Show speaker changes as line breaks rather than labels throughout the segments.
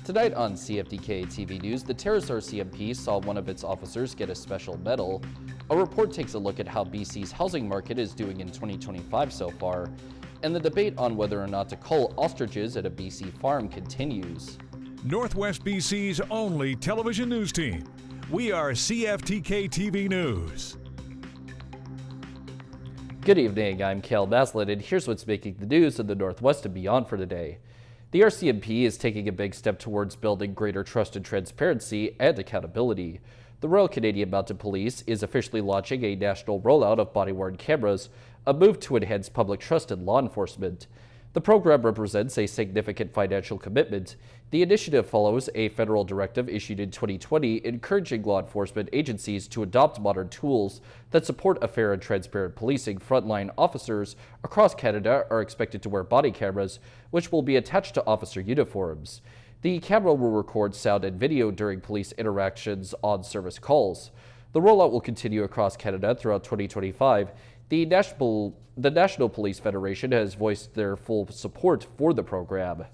Tonight on CFTK-TV News, the Terrace RCMP saw one of its officers get a special medal. A report takes a look at how BC's housing market is doing in 2025 so far, and the debate on whether or not to cull ostriches at a BC farm continues.
Northwest BC's only television news team. We are CFTK-TV News.
Good evening, I'm Cale Maslin, and here's what's making the news in the Northwest and beyond for today. The RCMP is taking a big step towards building greater trust and transparency and accountability. The Royal Canadian Mounted Police is officially launching a national rollout of body-worn cameras, a move to enhance public trust in law enforcement. The program represents a significant financial commitment. The initiative follows a federal directive issued in 2020 encouraging law enforcement agencies to adopt modern tools that support a fair and transparent policing. Frontline officers across Canada are expected to wear body cameras, which will be attached to officer uniforms. The camera will record sound and video during police interactions on service calls. The rollout will continue across Canada throughout 2025. The National Police Federation has voiced their full support for the program.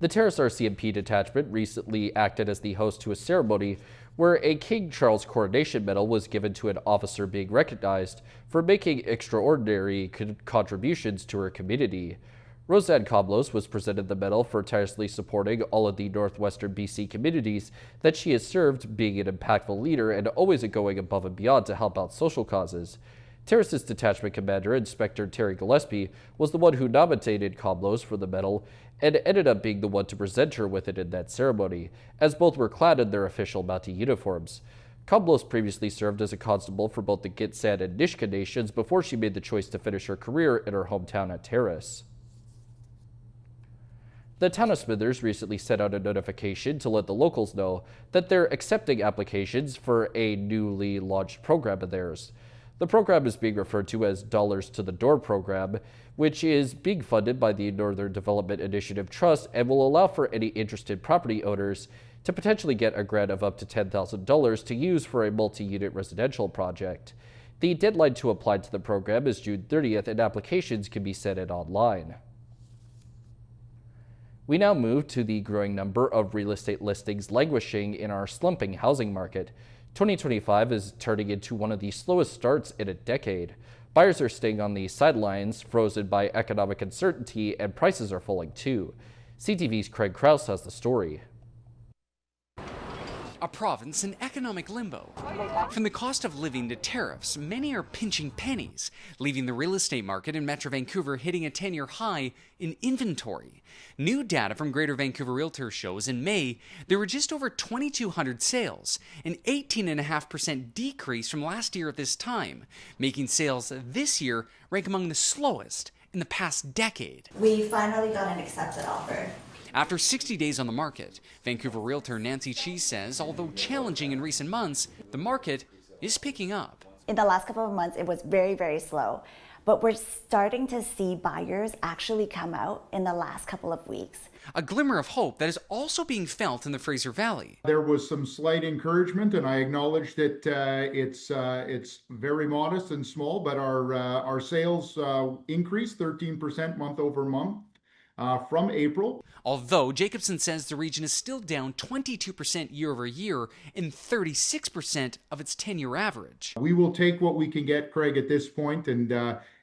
The Terrace RCMP detachment recently acted as the host to a ceremony where a King Charles Coronation Medal was given to an officer being recognized for making extraordinary contributions to her community. Roseanne Coblos was presented the medal for tirelessly supporting all of the northwestern BC communities that she has served, being an impactful leader and always going above and beyond to help out social causes. Terrace's detachment commander, Inspector Terry Gillespie, was the one who nominated Coblos for the medal and ended up being the one to present her with it in that ceremony, as both were clad in their official Mountie uniforms. Coblos previously served as a constable for both the Gitxsan and Nisga'a nations before she made the choice to finish her career in her hometown at Terrace. The town of Smithers recently sent out a notification to let the locals know that they're accepting applications for a newly launched program of theirs. The program is being referred to as Dollars to the Door program, which is being funded by the Northern Development Initiative Trust and will allow for any interested property owners to potentially get a grant of up to $10,000 to use for a multi-unit residential project. The deadline to apply to the program is June 30th, and applications can be sent in online. We now move to the growing number of real estate listings languishing in our slumping housing market. 2025 is turning into one of the slowest starts in a decade. Buyers are staying on the sidelines, frozen by economic uncertainty, and prices are falling too. CTV's Craig Krause has the story.
A province in economic limbo. From the cost of living to tariffs, many are pinching pennies, leaving the real estate market in Metro Vancouver hitting a 10-year high in inventory. New data from Greater Vancouver Realtors shows in May, there were just over 2,200 sales, an 18.5% decrease from last year at this time, making sales this year rank among the slowest in the past decade.
We finally got an accepted offer.
After 60 days on the market, Vancouver realtor Nancy Cheese says, although challenging in recent months, the market is picking up.
In the last couple of months, it was very, very slow, but we're starting to see buyers actually come out in the last couple of weeks.
A glimmer of hope that is also being felt in the Fraser Valley.
There was some slight encouragement, and I acknowledge that it's very modest and small, but our sales increased 13% month over month. From April.
Although Jacobson says the region is still down 22% year over year and 36% of its 10-year average.
We will take what we can get, Craig, at this point, and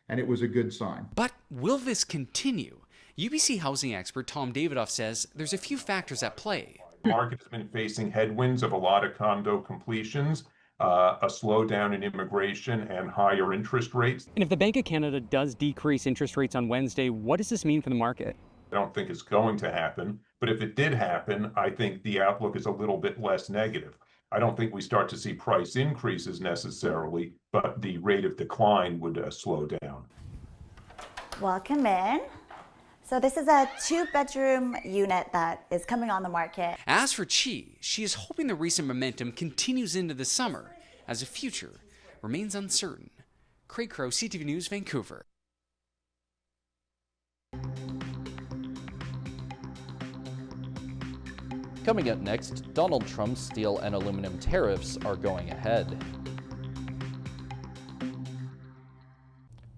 it was a good sign.
But will this continue? UBC housing expert Tom Davidoff says there's a few factors at play.
The market has been facing headwinds of a lot of condo completions, a slowdown in immigration, and higher interest rates.
And if the Bank of Canada does decrease interest rates on Wednesday, what does this mean for the market?
I don't think it's going to happen, but if it did happen, I think the outlook is a little bit less negative. I don't think we start to see price increases necessarily, but the rate of decline would slow down.
Welcome in. So this is a 2-bedroom unit that is coming on the market.
As for Chi, she is hoping the recent momentum continues into the summer, as the future remains uncertain. Craig Crow, CTV News, Vancouver.
Coming up next, Donald Trump's steel and aluminum tariffs are going ahead.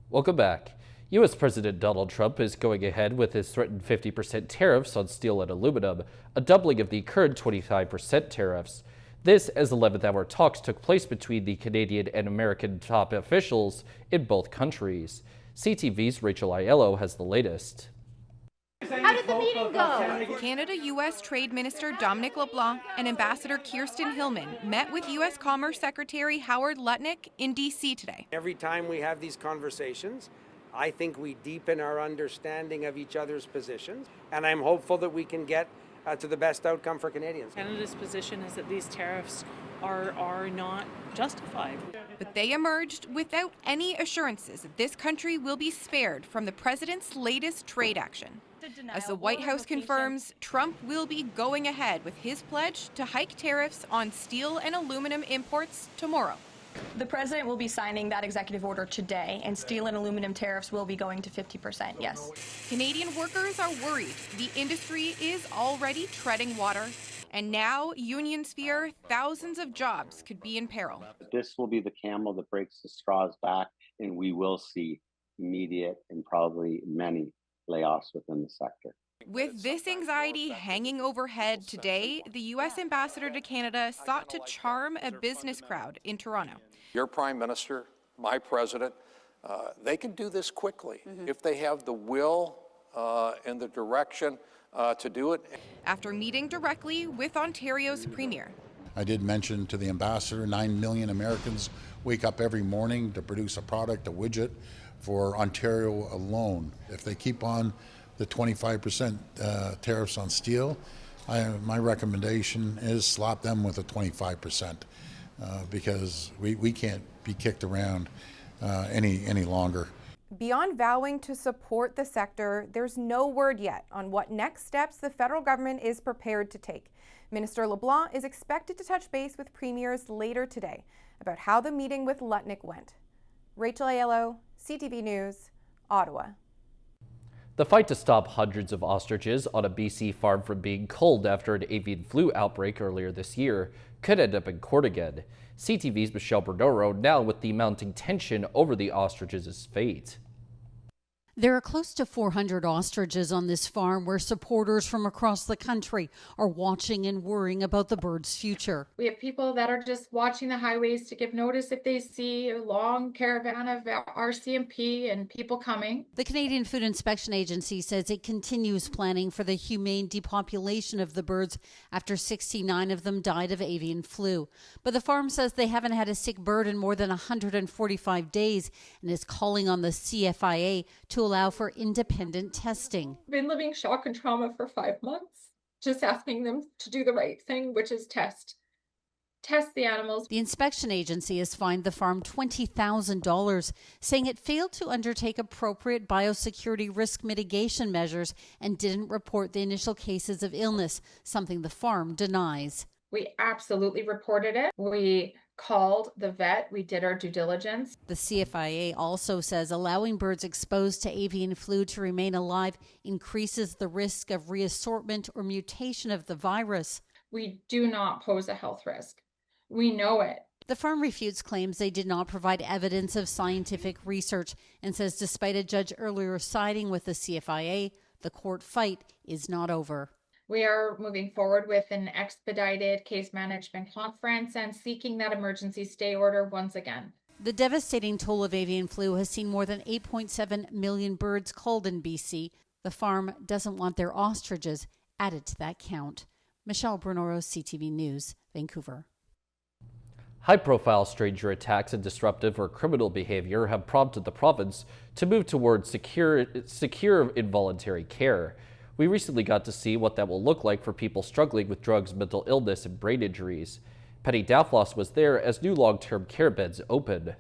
Welcome back. U.S. President Donald Trump is going ahead with his threatened 50% tariffs on steel and aluminum, a doubling of the current 25% tariffs. This as 11th-hour talks took place between the Canadian and American top officials in both countries. CTV's Rachel Aiello has the latest.
How did the meeting go? Canada-U.S. Trade Minister Dominic LeBlanc and Ambassador Kirsten Hillman met with U.S. Commerce Secretary Howard Lutnick in D.C. today.
Every time we have these conversations, I think we deepen our understanding of each other's positions, and I'm hopeful that we can get to the best outcome for Canadians.
Canada's position is that these tariffs are not justified.
But they emerged without any assurances that this country will be spared from the president's latest trade action. As the White House confirms, Trump will be going ahead with his pledge to hike tariffs on steel and aluminum imports tomorrow.
The president will be signing that executive order today, and steel and aluminum tariffs will be going to 50%, yes.
Canadian workers are worried. The industry is already treading water, and now unions fear thousands of jobs could be in peril.
This will be the camel that breaks the straw's back, and we will see immediate and probably many layoffs within the sector.
With this anxiety hanging overhead today, the U.S. ambassador to Canada sought to charm a business crowd in Toronto.
Your prime minister, my president, they can do this quickly if they have the will and the direction to do it.
After meeting directly with Ontario's premier.
I did mention to the ambassador 9 million Americans wake up every morning to produce a product, a widget for Ontario alone. If they keep on the 25% tariffs on steel, my recommendation is slap them with a 25% because we can't be kicked around any longer.
Beyond vowing to support the sector, there's no word yet on what next steps the federal government is prepared to take. Minister LeBlanc is expected to touch base with premiers later today about how the meeting with Lutnick went. Rachel Aiello, CTV News, Ottawa.
The fight to stop hundreds of ostriches on a BC farm from being culled after an avian flu outbreak earlier this year could end up in court again. CTV's Michelle Bernoro now with the mounting tension over the ostriches' fate.
There are close to 400 ostriches on this farm where supporters from across the country are watching and worrying about the birds' future.
We have people that are just watching the highways to give notice if they see a long caravan of RCMP and people coming.
The Canadian Food Inspection Agency says it continues planning for the humane depopulation of the birds after 69 of them died of avian flu. But the farm says they haven't had a sick bird in more than 145 days and is calling on the CFIA to allow for independent testing.
I've been living shock and trauma for 5 months, just asking them to do the right thing, which is test the animals.
The inspection agency has fined the farm $20,000, saying it failed to undertake appropriate biosecurity risk mitigation measures and didn't report the initial cases of illness, something the farm denies.
We absolutely reported it. We called the vet. We did our due diligence.
The CFIA also says allowing birds exposed to avian flu to remain alive increases the risk of reassortment or mutation of the virus.
We do not pose a health risk. We know it.
The farm refutes claims they did not provide evidence of scientific research and says despite a judge earlier siding with the CFIA, the court fight is not over.
We are moving forward with an expedited case management conference and seeking that emergency stay order once again.
The devastating toll of avian flu has seen more than 8.7 million birds culled in BC. The farm doesn't want their ostriches added to that count. Michelle Bernoro, CTV News, Vancouver.
High-profile stranger attacks and disruptive or criminal behavior have prompted the province to move towards secure involuntary care. We recently got to see what that will look like for people struggling with drugs, mental illness, and brain injuries. Penny Daflos was there as new long-term care beds open.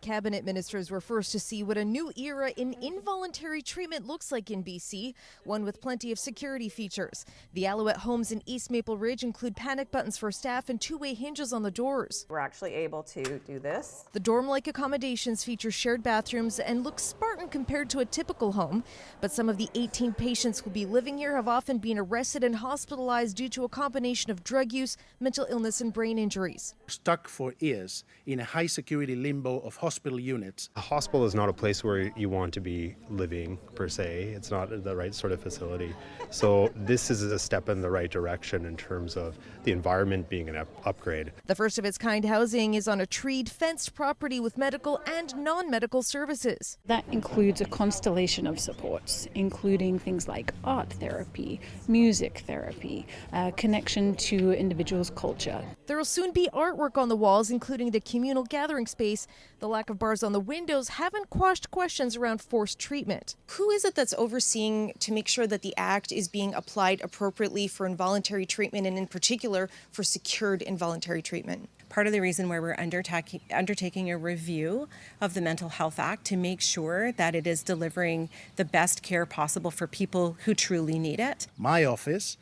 Cabinet ministers were first to see what a new era in involuntary treatment looks like in BC, one with plenty of security features. The Alouette homes in East Maple Ridge include panic buttons for staff and two-way hinges on the doors.
We're actually able to do this.
The dorm-like accommodations feature shared bathrooms and look Spartan compared to a typical home, but some of the 18 patients who will be living here have often been arrested and hospitalized due to a combination of drug use, mental illness, and brain injuries.
Stuck for years in a high-security limbo of hospital hospital units.
A hospital is not a place where you want to be living, per se. It's not the right sort of facility. So this is a step in the right direction in terms of the environment being an upgrade.
The first of its kind housing is on a treed, fenced property with medical and non-medical services.
That includes a constellation of supports, including things like art therapy, music therapy, connection to individuals' culture.
There will soon be artwork on the walls, including the communal gathering space. The lack of bars on the windows haven't quashed questions around forced treatment.
Who is it that's overseeing to make sure that the act is being applied appropriately for involuntary treatment, and in particular for secured involuntary treatment? Part of the reason why we're undertaking a review of the Mental Health Act to make sure that it is delivering the best care possible for people who truly need it.
My office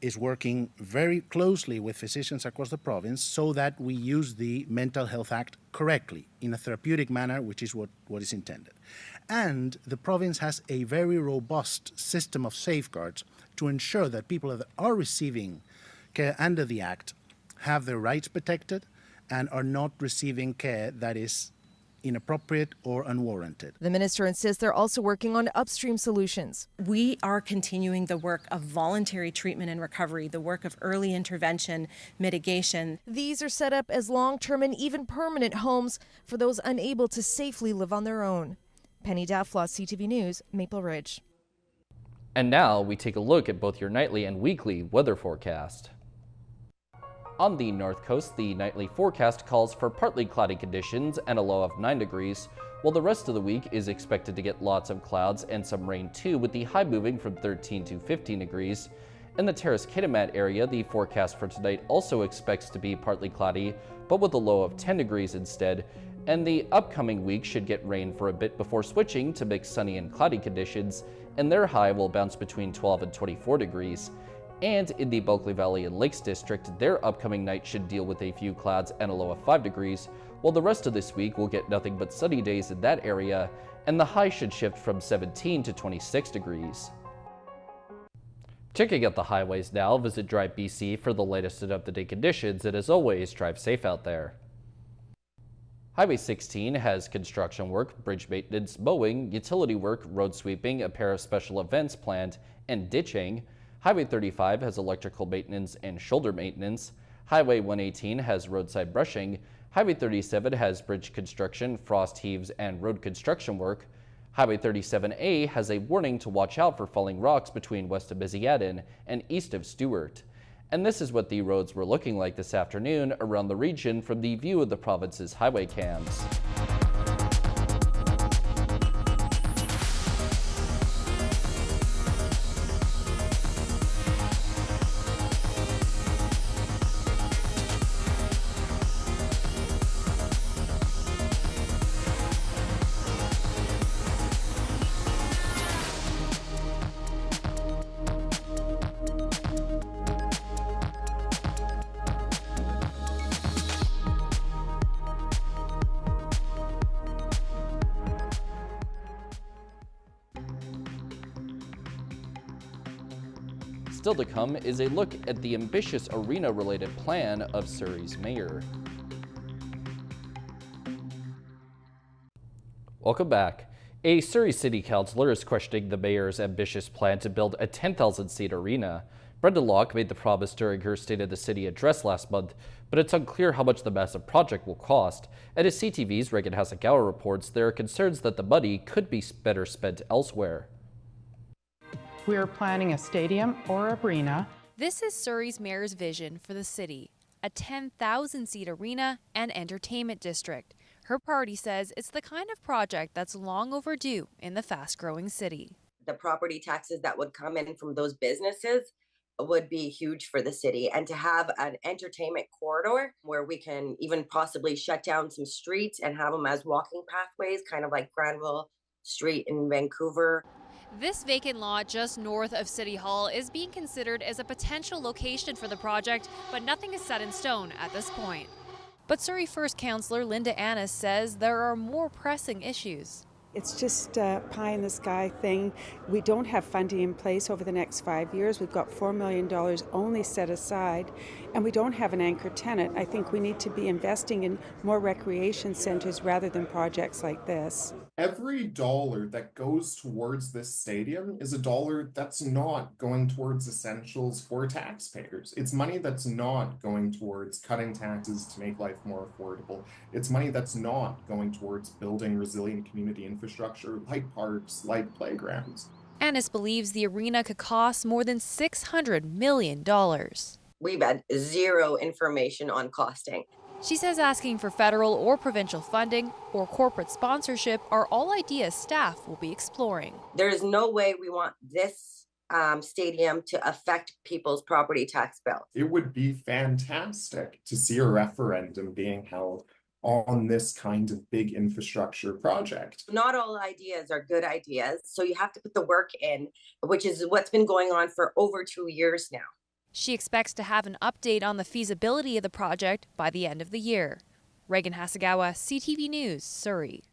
is working very closely with physicians across the province so that we use the Mental Health Act correctly, in a therapeutic manner, which is what is intended. And the province has a very robust system of safeguards to ensure that people that are receiving care under the Act have their rights protected and are not receiving care that is inappropriate or unwarranted.
The minister insists they're also working on upstream solutions.
We are continuing the work of voluntary treatment and recovery, the work of early intervention, mitigation.
These are set up as long-term and even permanent homes for those unable to safely live on their own. Penny Daflos, CTV News, Maple Ridge.
And now we take a look at both your nightly and weekly weather forecast. On the north coast, the nightly forecast calls for partly cloudy conditions and a low of 9 degrees, while the rest of the week is expected to get lots of clouds and some rain too, with the high moving from 13 to 15 degrees. In the Terrace-Kitimat area, the forecast for tonight also expects to be partly cloudy, but with a low of 10 degrees instead, and the upcoming week should get rain for a bit before switching to mixed sunny and cloudy conditions, and their high will bounce between 12 and 24 degrees. And in the Bulkley Valley and Lakes District, their upcoming night should deal with a few clouds and a low of 5 degrees, while the rest of this week will get nothing but sunny days in that area, and the high should shift from 17 to 26 degrees. Checking out the highways now, visit Drive BC for the latest and up-to-date conditions, and as always, drive safe out there. Highway 16 has construction work, bridge maintenance, mowing, utility work, road sweeping, a pair of special events planned, and ditching. Highway 35 has electrical maintenance and shoulder maintenance. Highway 118 has roadside brushing. Highway 37 has bridge construction, frost heaves, and road construction work. Highway 37A has a warning to watch out for falling rocks between west of Biziadin and east of Stewart. And this is what the roads were looking like this afternoon around the region from the view of the province's highway cams. Still to come is a look at the ambitious arena-related plan of Surrey's mayor. Welcome back. A Surrey City Councillor is questioning the mayor's ambitious plan to build a 10,000-seat arena. Brenda Locke made the promise during her State of the City address last month, but it's unclear how much the massive project will cost. And as CTV's Reagan Hasegawa reports, there are concerns that the money could be better spent elsewhere.
We are planning a stadium or arena.
This is Surrey's mayor's vision for the city, a 10,000-seat arena and entertainment district. Her party says it's the kind of project that's long overdue in the fast-growing city.
The property taxes that would come in from those businesses would be huge for the city, and to have an entertainment corridor where we can even possibly shut down some streets and have them as walking pathways, kind of like Granville Street in Vancouver.
This vacant lot just north of City Hall is being considered as a potential location for the project, but nothing is set in stone at this point. But Surrey First Councillor Linda Annis says there are more pressing issues.
It's just a pie in the sky thing. We don't have funding in place over the next 5 years. We've got $4 million only set aside, and we don't have an anchor tenant. I think we need to be investing in more recreation centers rather than projects like this.
Every dollar that goes towards this stadium is a dollar that's not going towards essentials for taxpayers. It's money that's not going towards cutting taxes to make life more affordable. It's money that's not going towards building resilient community infrastructure like parks, like playgrounds.
Annis believes the arena could cost more than $600 million.
We've had zero information on costing.
She says asking for federal or provincial funding or corporate sponsorship are all ideas staff will be exploring.
There is no way we want this stadium to affect people's property tax bill.
It would be fantastic to see a referendum being held on this kind of big infrastructure project.
Not all ideas are good ideas, so you have to put the work in, which is what's been going on for over 2 years now.
She expects to have an update on the feasibility of the project by the end of the year. Reagan Hasegawa, CTV News, Surrey.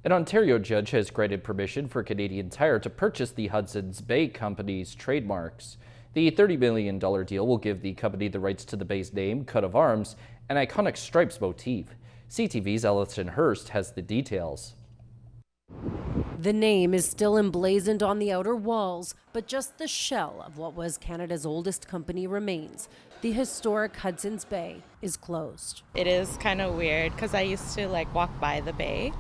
An Ontario judge has granted permission for Canadian Tire to purchase the Hudson's Bay Company's trademarks. The $30 million deal will give the company the rights to the Bay's name, coat of arms, and iconic stripes motif. CTV's Allison Hurst has the details.
The name is still emblazoned on the outer walls, but just the shell of what was Canada's oldest company remains. The historic Hudson's Bay is closed.
It is kind of weird because I used to walk by the bay.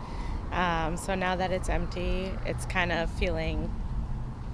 So now that it's empty, it's kind of feeling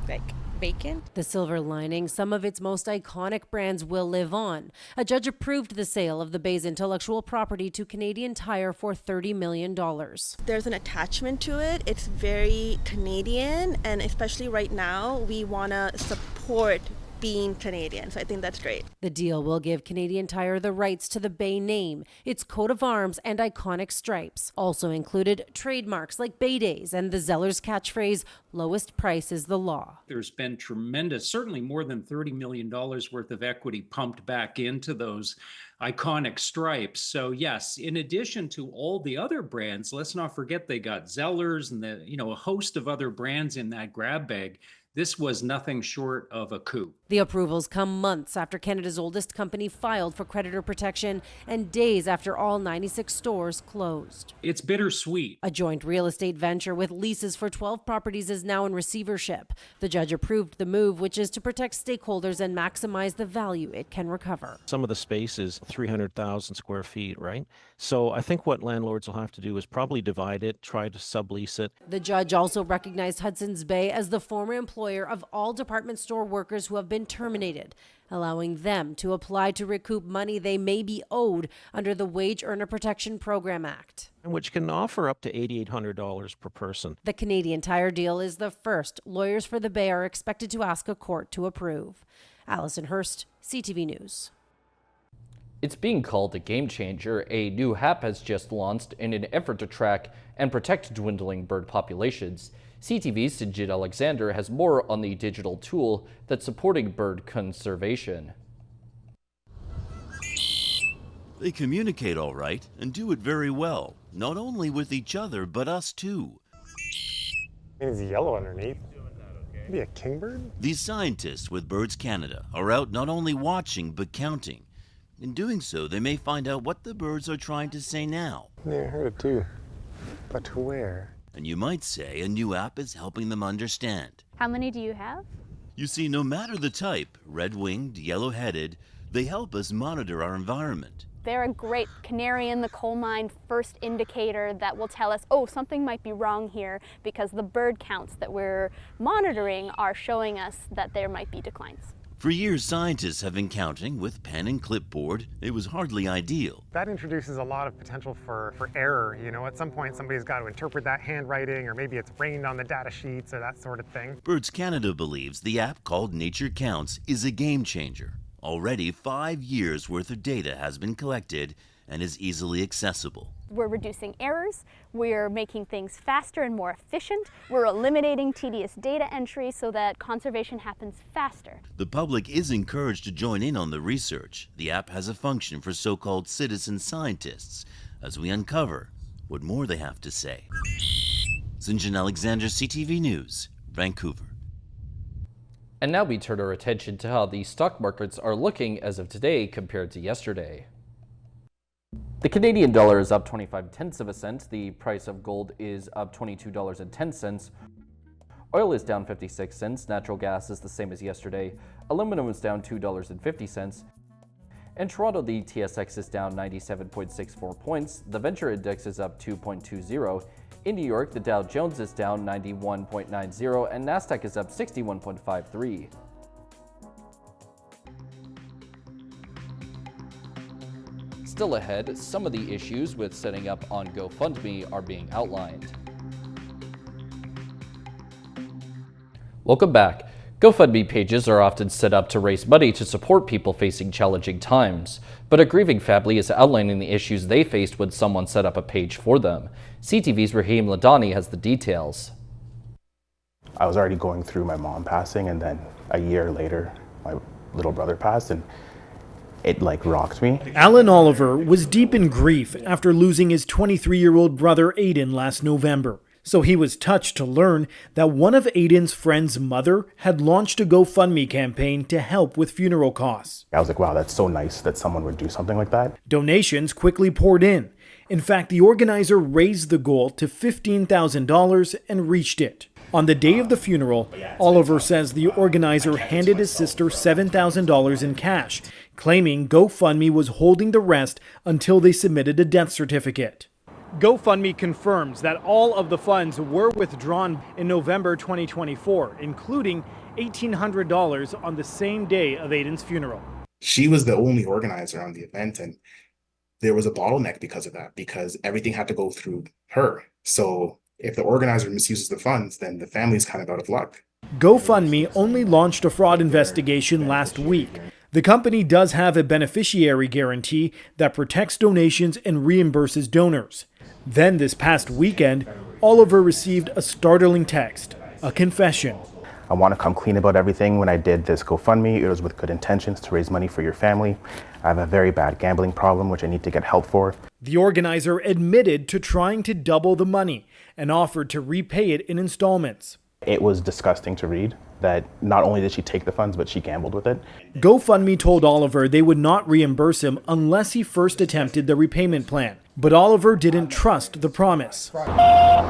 vacant.
The silver lining, some of its most iconic brands will live on. A judge approved the sale of the Bay's intellectual property to Canadian Tire for $30 million.
There's an attachment to it. It's very Canadian, and especially right now, we want to support being Canadian, so I think that's great.
The deal will give Canadian Tire the rights to the Bay name, its coat of arms, and iconic stripes. Also included trademarks like Bay Days and the Zellers catchphrase, lowest price is the law.
There's been tremendous, certainly more than $30 million worth of equity pumped back into those iconic stripes. So yes, in addition to all the other brands, let's not forget they got Zellers and a host of other brands in that grab bag. This was nothing short of a coup.
The approvals come months after Canada's oldest company filed for creditor protection and days after all 96 stores closed.
It's bittersweet.
A joint real estate venture with leases for 12 properties is now in receivership. The judge approved the move, which is to protect stakeholders and maximize the value it can recover.
Some of the space is 300,000 square feet, right? So I think what landlords will have to do is probably divide it, try to sublease it.
The judge also recognized Hudson's Bay as the former employer of all department store workers who have been terminated, allowing them to apply to recoup money they may be owed under the Wage Earner Protection Program Act,
which can offer up to $8,800 per person.
The Canadian Tire deal is the first lawyers for the Bay are expected to ask a court to approve. Allison Hurst, CTV News.
It's being called a game changer. A new app has just launched in an effort to track and protect dwindling bird populations. CTV's Sijit Alexander has more on the digital tool that's supporting bird conservation.
They communicate all right and do it very well, not only with each other, but us too.
It's yellow underneath. Maybe a kingbird?
These scientists with Birds Canada are out not only watching, but counting. In doing so, they may find out what the birds are trying to say now.
Yeah, I heard it too. But where?
And you might say a new app is helping them understand.
How many do you have?
You see, no matter the type, red-winged, yellow-headed, they help us monitor our environment.
They're a great canary in the coal mine first indicator that will tell us, oh, something might be wrong here, because the bird counts that we're monitoring are showing us that there might be declines.
For years, scientists have been counting with pen and clipboard. It was hardly ideal.
That introduces a lot of potential for error. You know, at some point somebody's got to interpret that handwriting, or maybe it's rained on the data sheets or that sort of thing.
Birds Canada believes the app called Nature Counts is a game changer. Already 5 years worth of data has been collected and is easily accessible.
We're reducing errors, we're making things faster and more efficient, we're eliminating tedious data entry so that conservation happens faster.
The public is encouraged to join in on the research. The app has a function for so-called citizen scientists as we uncover what more they have to say. St. Alexander, CTV News, Vancouver.
And now we turn our attention to how the stock markets are looking as of today compared to yesterday. The Canadian dollar is up 25/10 of a cent. The price of gold is up $22.10. Oil is down 56 cents. Natural gas is the same as yesterday. Aluminum is down $2.50. In Toronto, the TSX is down 97.64 points. The Venture Index is up 2.20. In New York, the Dow Jones is down 91.90 and Nasdaq is up 61.53. Still ahead, some of the issues with setting up on GoFundMe are being outlined. Welcome back. GoFundMe pages are often set up to raise money to support people facing challenging times, but a grieving family is outlining the issues they faced when someone set up a page for them. CTV's Raheem Ladani has the details.
I was already going through my mom passing, and then a year later, my little brother passed, and it rocked me.
Alan Oliver was deep in grief after losing his 23-year-old brother Aiden last November. So he was touched to learn that one of Aiden's friend's mother had launched a GoFundMe campaign to help with funeral costs.
I was like, wow, that's so nice that someone would do something like that.
Donations quickly poured in. In fact, the organizer raised the goal to $15,000 and reached it. On the day of the funeral, Oliver says the organizer handed his sister $7,000 in cash, claiming GoFundMe was holding the rest until they submitted a death certificate. GoFundMe confirms that all of the funds were withdrawn in November 2024, including $1,800 on the same day of Aiden's funeral.
She was the only organizer on the event, and there was a bottleneck because of that, because everything had to go through her. So if the organizer misuses the funds, then the family's kind of out of luck.
GoFundMe only launched a fraud investigation last week. The company does have a beneficiary guarantee that protects donations and reimburses donors. Then this past weekend, Oliver received a startling text, a confession.
I want to come clean about everything. When I did this GoFundMe, it was with good intentions to raise money for your family. I have a very bad gambling problem, which I need to get help for.
The organizer admitted to trying to double the money and offered to repay it in installments.
It was disgusting to read that not only did she take the funds, but she gambled with it.
GoFundMe told Oliver they would not reimburse him unless he first attempted the repayment plan. But Oliver didn't trust the promise.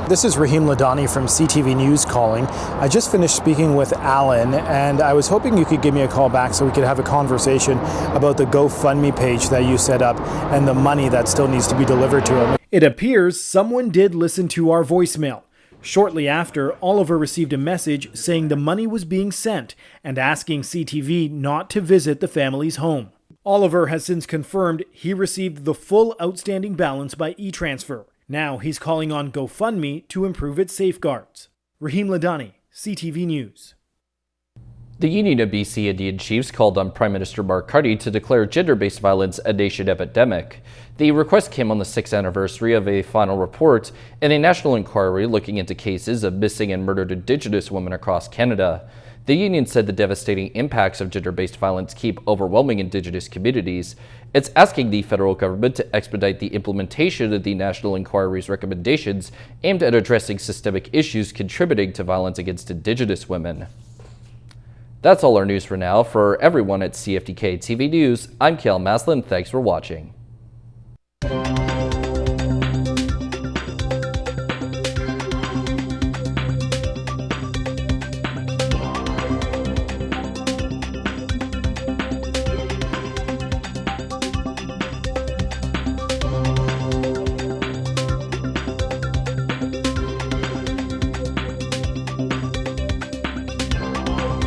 This is Raheem Ladani from CTV News calling. I just finished speaking with Alan, and I was hoping you could give me a call back so we could have a conversation about the GoFundMe page that you set up and the money that still needs to be delivered to him. It appears someone did listen to our voicemail. Shortly after, Oliver received a message saying the money was being sent and asking CTV not to visit the family's home. Oliver has since confirmed he received the full outstanding balance by e-transfer. Now he's calling on GoFundMe to improve its safeguards. Raheem Ladani, CTV News.
The Union of BC Indian Chiefs called on Prime Minister Mark Carney to declare gender-based violence a nation epidemic. The request came on the 6th anniversary of a final report in a national inquiry looking into cases of missing and murdered Indigenous women across Canada. The union said the devastating impacts of gender-based violence keep overwhelming Indigenous communities. It's asking the federal government to expedite the implementation of the National Inquiry's recommendations aimed at addressing systemic issues contributing to violence against Indigenous women. That's all our news for now. For everyone at CFTK-TV News, I'm Kale Maslin. Thanks for watching.